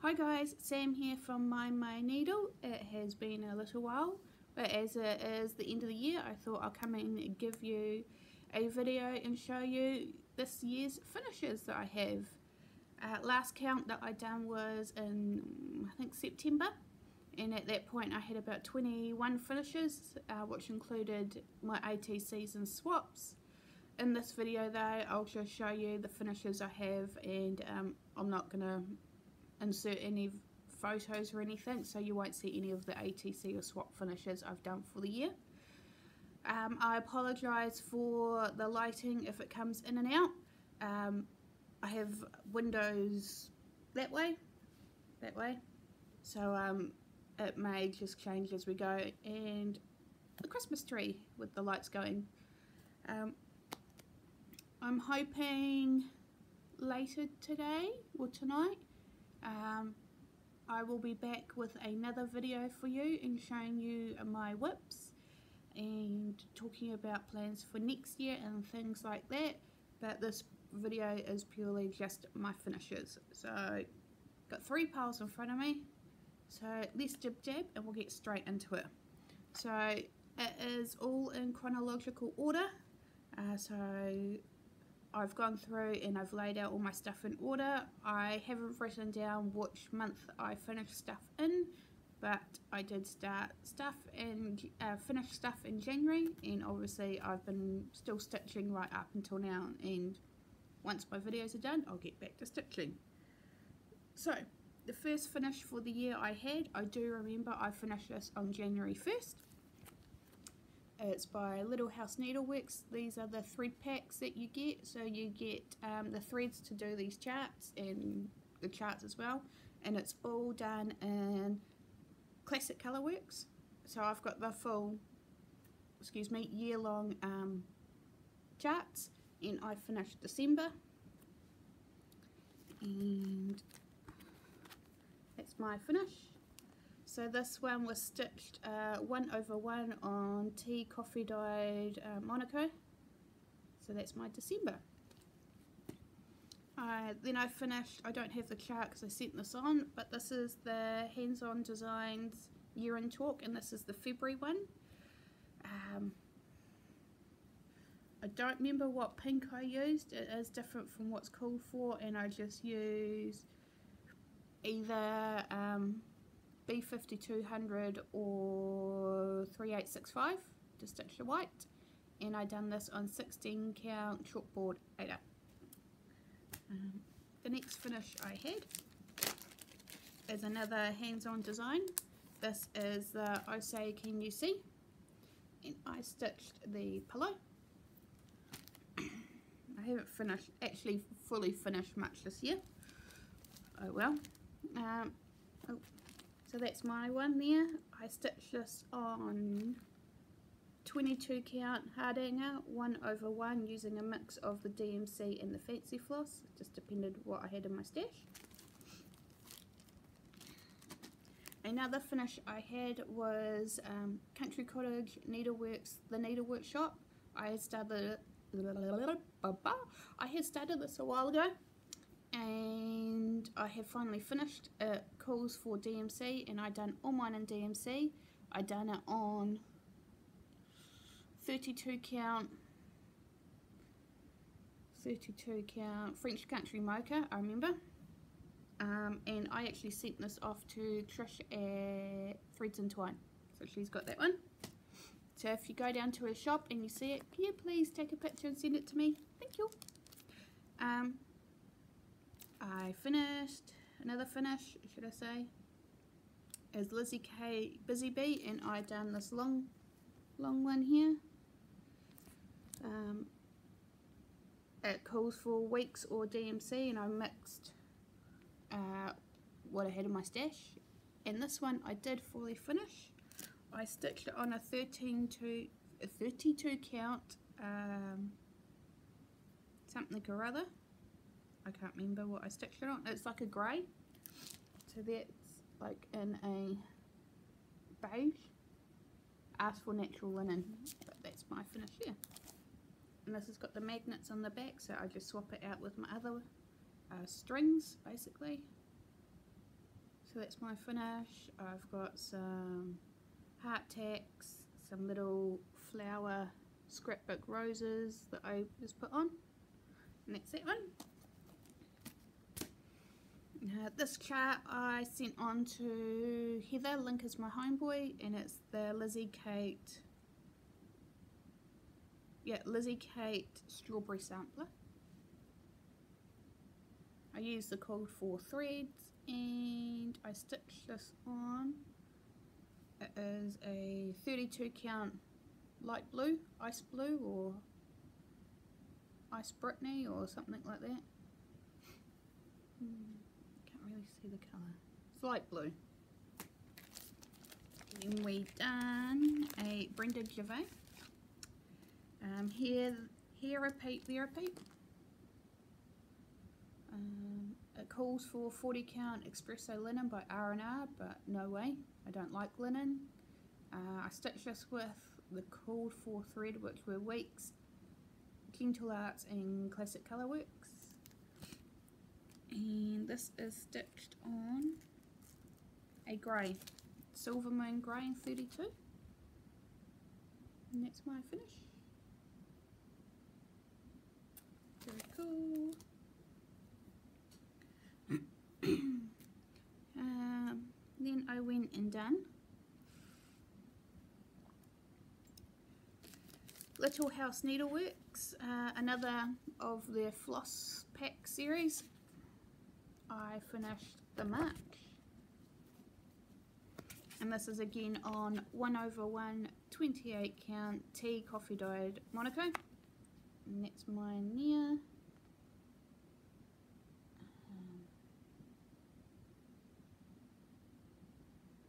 Hi guys, Sam here from My Needle. It has been a little while, but as it is the end of the year, I thought I'll come and give you a video and show you this year's finishes that I have. Last count that I done was in, I think, September, and at that point I had about 21 finishes, which included my ATCs and swaps. In this video though, I'll just show you the finishes I have, and I'm not going to insert any photos or anything, so you won't see any of the ATC or swap finishes I've done for the year. I apologise for the lighting if it comes in and out. I have windows that way, so it may just change as we go, and the Christmas tree with the lights going. I'm hoping later today or tonight I will be back with another video for you and showing you my whips and talking about plans for next year and things like that, but this video is purely just my finishes. So got 3 piles in front of me, so let's jib and we'll get straight into it. So it is all in chronological order, so I've gone through and I've laid out all my stuff in order. I haven't written down which month I finished stuff in, but I did start stuff and finish stuff in January, and obviously I've been still stitching right up until now, and once my videos are done I'll get back to stitching. So the first finish for the year I do remember I finished this on January 1st. It's by Little House Needleworks. These are the thread packs that you get, so you get the threads to do these charts and the charts as well, and it's all done in classic colourworks. So I've got the full, year-long charts, and I finished December, and that's my finish. So this one was stitched 1/1 on tea coffee dyed Monaco. So that's my December. Then I finished, I don't have the chart because I sent this on, but this is the Hands-On Designs Year in Talk, and this is the February one. I don't remember what pink I used. It is different from what's called for, and I just used either B5200 or 3865 to stitch the white, and I done this on 16 count chalkboard 8-up. The next finish I had is another Hands-On design. This is the I Say Can You See, and I stitched the pillow. I haven't finished, actually fully finished much this year. Oh well. So that's my one there. I stitched this on 22 count hard hanger 1/1 using a mix of the DMC and the fancy floss. It just depended what I had in my stash. Another finish I had was Country Cottage Needleworks, the Needlework Shop. I had started this a while ago, and I have finally finished. It calls for DMC, and I done all mine in DMC. I done it on 32 count French Country Mocha, I remember. And I actually sent this off to Trish at Threads and Twine, so she's got that one. So if you go down to her shop and you see it, can you please take a picture and send it to me? Thank you. I finished, another finish, should I say, is Lizzie K Busy Bee, and I done this long one here. It calls for weeks or DMC, and I mixed what I had in my stash. And this one I did fully finish. I stitched it on a 32 count something or other. I can't remember what I stitched it on. It's like a grey, so that's like in a beige. Asked for natural linen, but that's my finish here. And this has got the magnets on the back, so I just swap it out with my other strings basically. So that's my finish. I've got some heart tacks, some little flower scrapbook roses that I just put on, and that's that one. This chart I sent on to Heather, Link is my homeboy, and it's the Lizzie Kate strawberry sampler. I used the called for threads and I stitched this on. It is a 32 count light blue, ice blue or ice Brittany or something like that. Can't really see the colour. It's light blue. Then we done a Brenda Gervais. Here repeat, there repeat. It calls for 40 count espresso linen by R&R, but no way, I don't like linen. I stitched this with the called for thread, which were Weeks, Gentle Arts and Classic Colourworks. And this is stitched on a grey, Silver Moon Grey in 32. And that's my finish. Very cool. Then I went and done Little House Needleworks, another of their floss pack series. I finished the March, and this is again on 1/1 28 count tea coffee dyed Monaco, and that's mine there.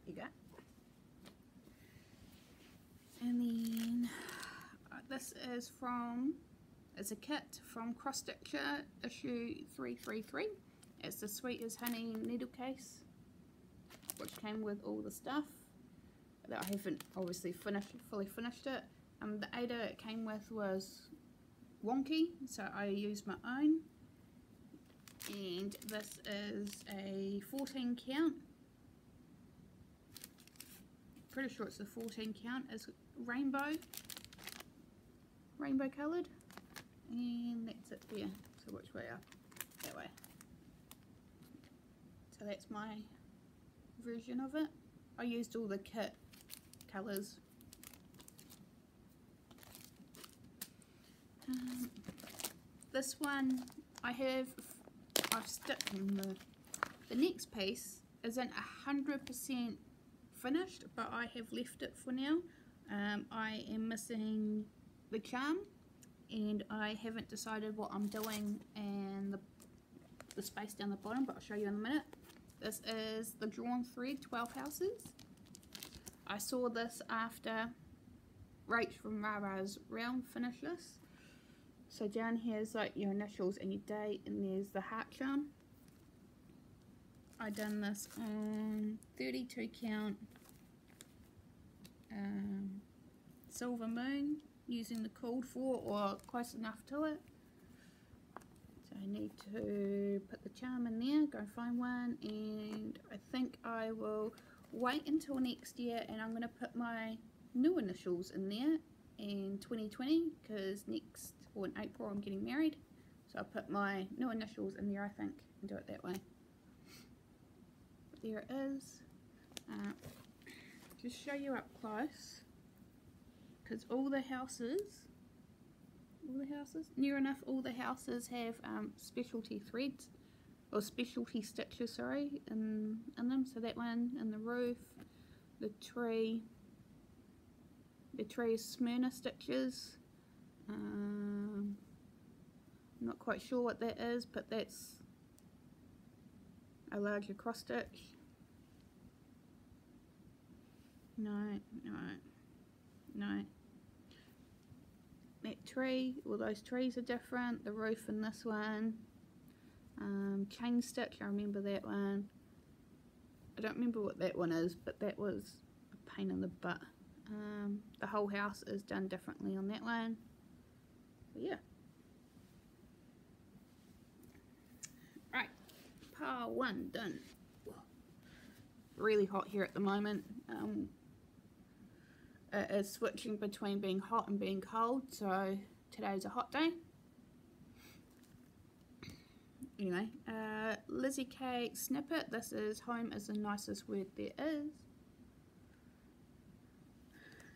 You go. And then this is it's a kit from Cross Stitcher issue 333. It's the Sweet as Honey needle case, which came with all the stuff that I haven't obviously fully finished it. The Ada it came with was wonky, so I used my own. And this is a 14 count. Pretty sure it's a 14 count. It's rainbow coloured, and that's it there. So which way up? That way. So that's my version of it. I used all the kit colours. This one I've stuck in the next piece isn't 100% finished, but I have left it for now. I am missing the charm, and I haven't decided what I'm doing and the space down the bottom, but I'll show you in a minute. This is the drawn thread 12 houses. I saw this after Rach from Rara's Realm finished this. So down here is like your initials and your date, and there's the heart charm. I done this on 32 count Silver Moon using the called for or close enough to it. So I need to put the charm in there, go find one, and I think I will wait until next year and I'm going to put my new initials in there in 2020, because in April I'm getting married, so I'll put my new initials in there I think and do it that way. But there it is. Just show you up close, because all the houses, near enough all the houses have specialty threads, or specialty stitches, sorry, in them. So that one and the roof, the tree is Smyrna stitches. I'm not quite sure what that is, but that's a larger cross stitch. No. That tree, all those trees are different. The roof in this one. Chain stitch, I remember that one. I don't remember what that one is, but that was a pain in the butt. The whole house is done differently on that one. But yeah. Right, part one done. really hot here at the moment. It is switching between being hot and being cold, so today's a hot day. Anyway, Lizzie K snippet. This is home is the nicest word there is.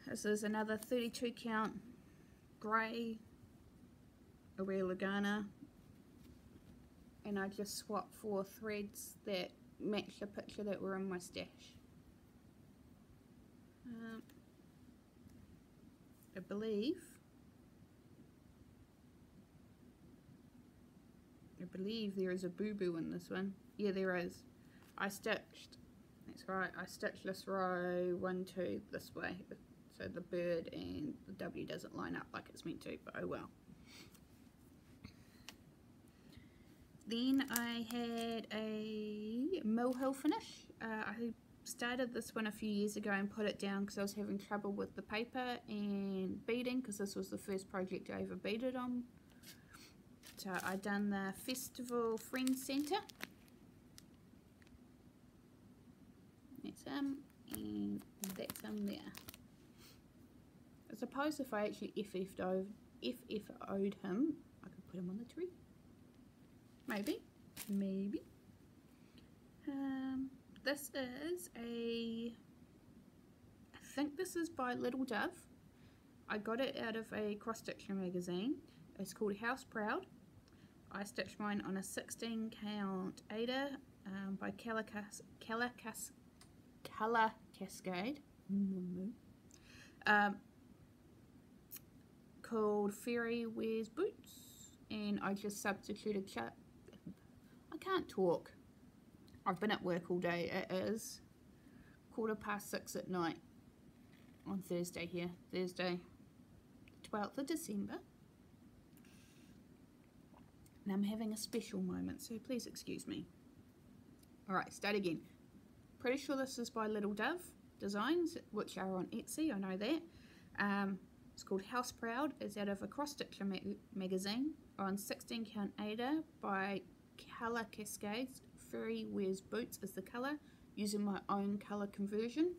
This is another 32 count grey Aware Lagana, and I just swapped 4 threads that match the picture that were in my stash. I believe there is a boo-boo in this one. Yeah, there is. That's right, I stitched this row 1, 2 this way, so the bird and the W doesn't line up like it's meant to, but oh well. Then I had a Mill Hill finish. I started this one a few years ago and put it down because I was having trouble with the paper and beading, because this was the first project I ever beaded on. So I done the Festival Friends Centre. That's him, and that's him there. I suppose if I actually FF'd him, I could put him on the tree. Maybe. This is I think this is by Little Dove. I got it out of a cross stitcher magazine. It's called House Proud. I stitched mine on a 16 count Ada by Colour Cascade, called Fairy Wears Boots, and I just substituted I can't talk. I've been at work all day. It is 6:15 at night on Thursday here, Thursday 12th of December. And I'm having a special moment, so please excuse me. Alright, start again. Pretty sure this is by Little Dove Designs, which are on Etsy, I know that. It's called House Proud. It's out of a cross stitcher magazine on 16 count Ada by Colour Cascades. Fairy Wears Boots is the colour, using my own colour conversion,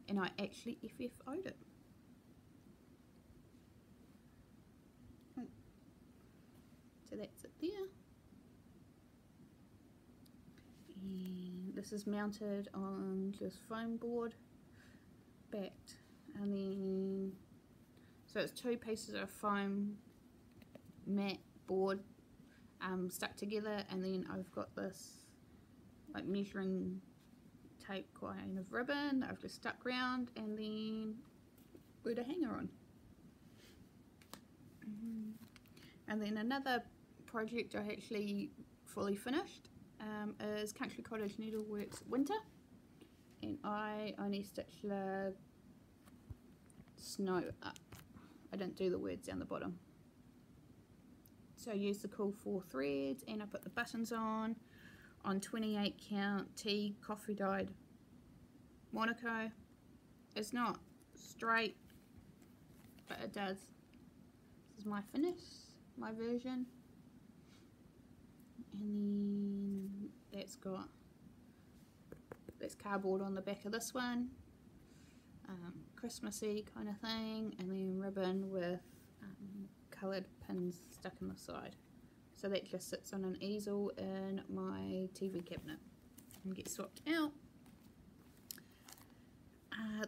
and I actually FFO'd it. So that's it there. And this is mounted on just foam board, backed, and then so it's 2 pieces of foam matte board stuck together, and then I've got this like measuring tape kind of ribbon that I've just stuck round, and then put a hanger on. And then another project I actually fully finished is Country Cottage Needleworks Winter, and I only stitched the snow up. I didn't do the words down the bottom. So I used the cool 4 threads, and I put the buttons on 28 count T coffee dyed Monaco. It's not straight, but it does. This is my finish, my version. And then that's cardboard on the back of this one, Christmassy kind of thing, and then ribbon with coloured pins stuck in the side. So that just sits on an easel in my TV cabinet and gets swapped out.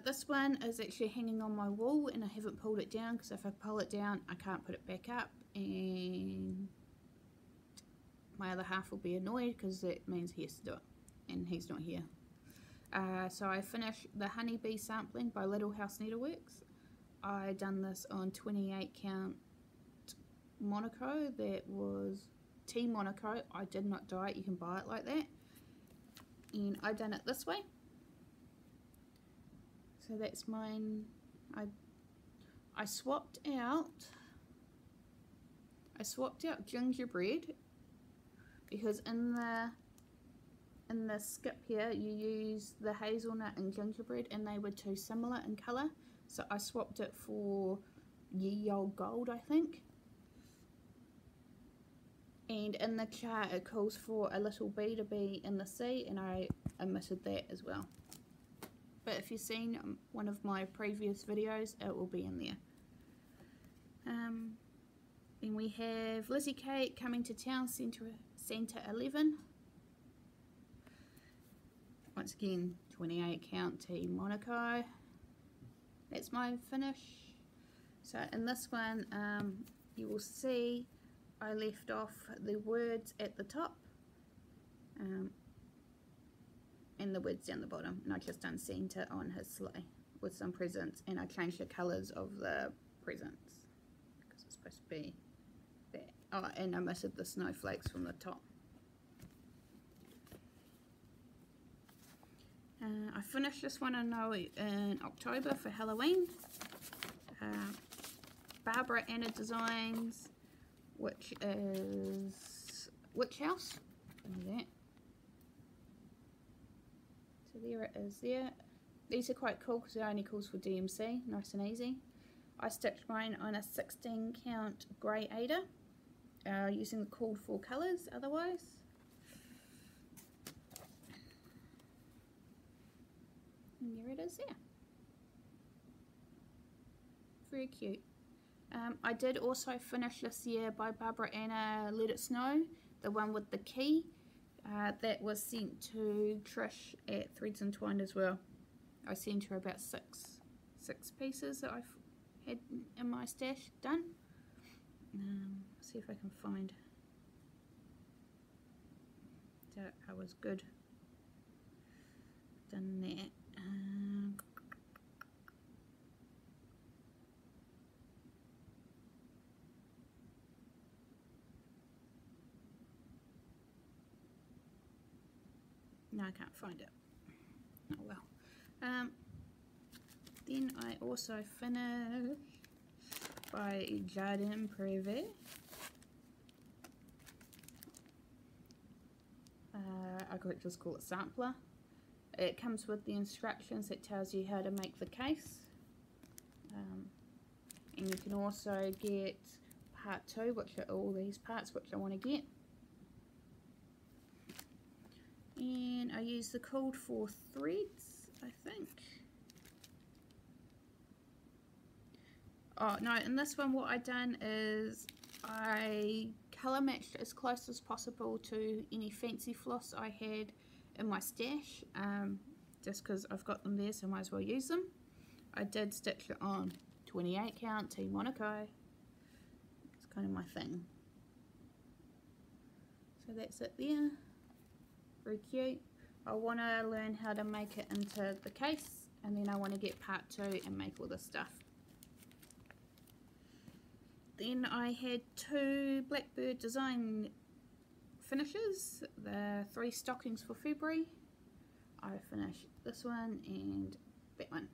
This one is actually hanging on my wall, and I haven't pulled it down because if I pull it down I can't put it back up, and my other half will be annoyed because that means he has to do it, and he's not here. So I finished the Honeybee sampling by Little House Needleworks. I done this on 28 count Monaco. That was T Monaco. I did not dye it, you can buy it like that, and I done it this way. So that's mine. I swapped out gingerbread, because in the skip here you use the hazelnut and gingerbread, and they were too similar in colour, so I swapped it for Ye Old Gold, I think. And in the chart it calls for a little bee to be in the sea, and I omitted that as well. but if you've seen one of my previous videos, it will be in there. Then we have Lizzie Kate Coming to Town Centre 11. Once again, 28 count T Monaco. That's my finish. So in this one, you will see I left off the words at the top and the words down the bottom, and I just done Santa on his sleigh with some presents, and I changed the colours of the presents because it's supposed to be that. Oh, and I omitted the snowflakes from the top. I finished this one in October for Halloween. Barbara Anna Designs, which is Witch House. That. So there it is there. These are quite cool because it only calls for DMC, nice and easy. I stitched mine on a 16 count grey Ada, using the called for colours otherwise. And there it is there. Very cute. I did also finish this year by Barbara Anna Let It Snow, the one with the key. That was sent to Trish at Threads and Twine as well. I sent her about six pieces that I've had in my stash done. See if I can find that I was good. Done that. No, I can't find it. Oh well. Then I also finished by Jardin Privé. I could just call it Sampler. It comes with the instructions that tells you how to make the case. And you can also get part 2, which are all these parts which I want to get. And I use the called for threads, I think. Oh no, in this one what I done is I colour matched as close as possible to any fancy floss I had in my stash, just because I've got them there, so I might as well use them. I did stitch it on 28 count T Monaco. It's kind of my thing. So that's it there. Very cute. I want to learn how to make it into the case, and then I want to get part 2 and make all this stuff. Then I had 2 Blackbird design finishes, the 3 stockings for February. I finished this one and that one.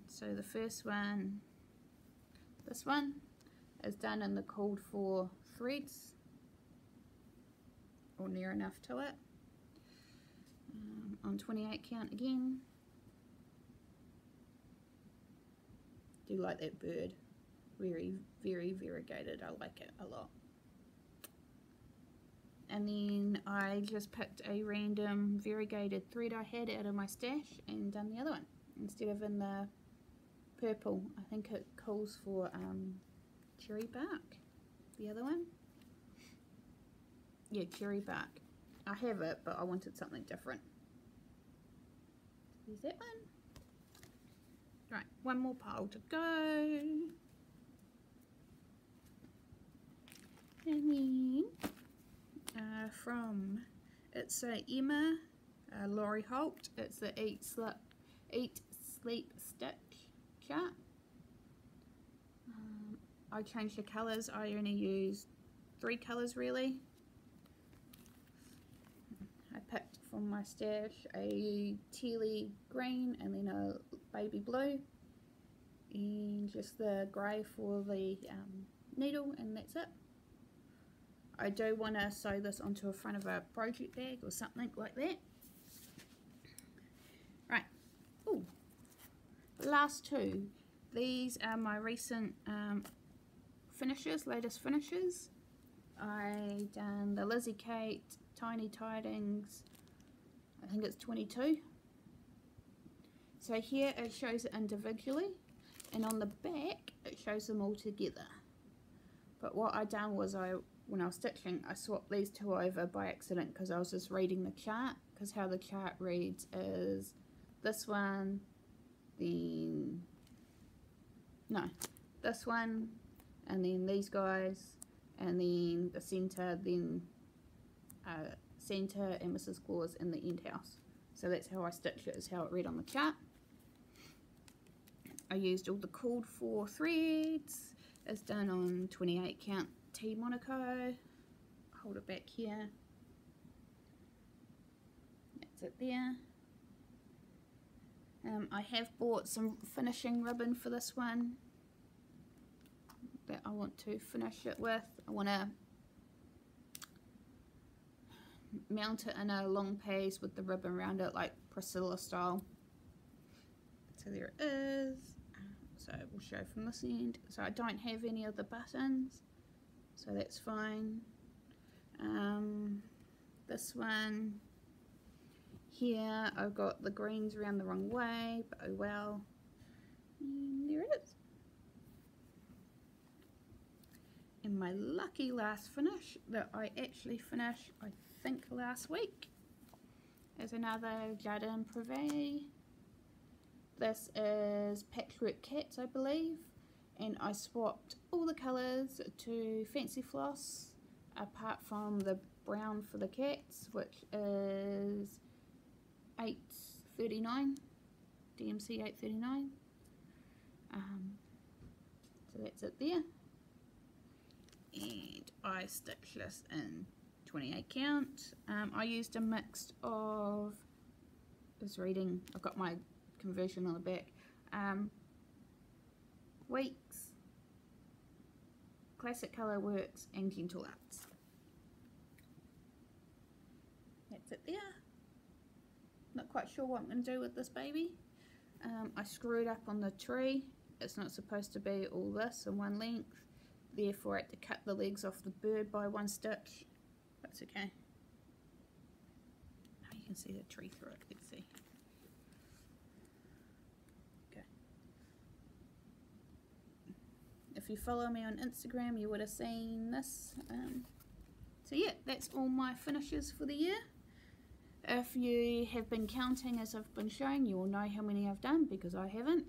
So the first one, this one, is done in the called for threads, or near enough to it, on 28 count again. Do like that bird, very variegated. I like it a lot. And then I just picked a random variegated thread I had out of my stash and done the other one instead of in the purple. I think it calls for cherry bark, the other one. Yeah, cherry bark. I have it, but I wanted something different. There's that one. Right, one more pile to go. And then from, it's a Emma Laurie Holt. It's the Eat Sleep Stitch chart. I changed the colours. I only used 3 colours really. I picked from my stash a tealy green and then a baby blue and just the grey for the needle, and that's it. I do want to sew this onto the front of a project bag or something like that. Right, ooh, last 2. These are my recent finishes, latest finishes. I done the Lizzie Kate Tiny Tidings I think it's 22. So here it shows it individually, and on the back it shows them all together. But what I done was when I was stitching, I swapped these two over by accident because I was just reading the chart, because how the chart reads is this one, then no, this one, and then these guys, and then the centre, then Santa and Mrs. Claus in the end house. So that's how I stitched it, is how it read on the chart. I used all the called for threads. It's done on 28 count T Monaco. Hold it back here. That's it there. I have bought some finishing ribbon for this one that I want to finish it with. I want to mount it in a long piece with the ribbon around it, like Priscilla style. So there it is. So we'll show from this end. So I don't have any of the buttons, so that's fine. This one here, I've got the greens around the wrong way, but oh well. And there it is. And my lucky last finish that I actually finished, I think last week, is another Jardin Privé. This is Patchwork Cats, I believe, and I swapped all the colours to Fancy Floss, apart from the brown for the cats, which is 839, DMC 839. So that's it there. And I stitched this in 28 count. I used a mix of, I've got my conversion on the back, Weeks, Classic Colour Works and Gentle Arts. That's it there. Not quite sure what I'm going to do with this baby. I screwed up on the tree. It's not supposed to be all this in one length, therefore I had to cut the legs off the bird by one stitch. That's okay. Now you can see the tree through it. Let's see. Okay. If you follow me on Instagram, you would have seen this. So yeah, that's all my finishes for the year. If you have been counting as I've been showing, you will know how many I've done, because I haven't.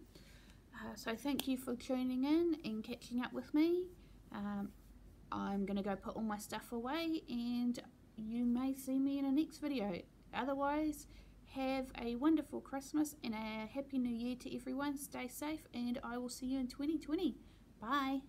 So thank you for tuning in and catching up with me. I'm going to go put all my stuff away, and you may see me in a next video. Otherwise, have a wonderful Christmas and a Happy New Year to everyone. Stay safe, and I will see you in 2020. Bye.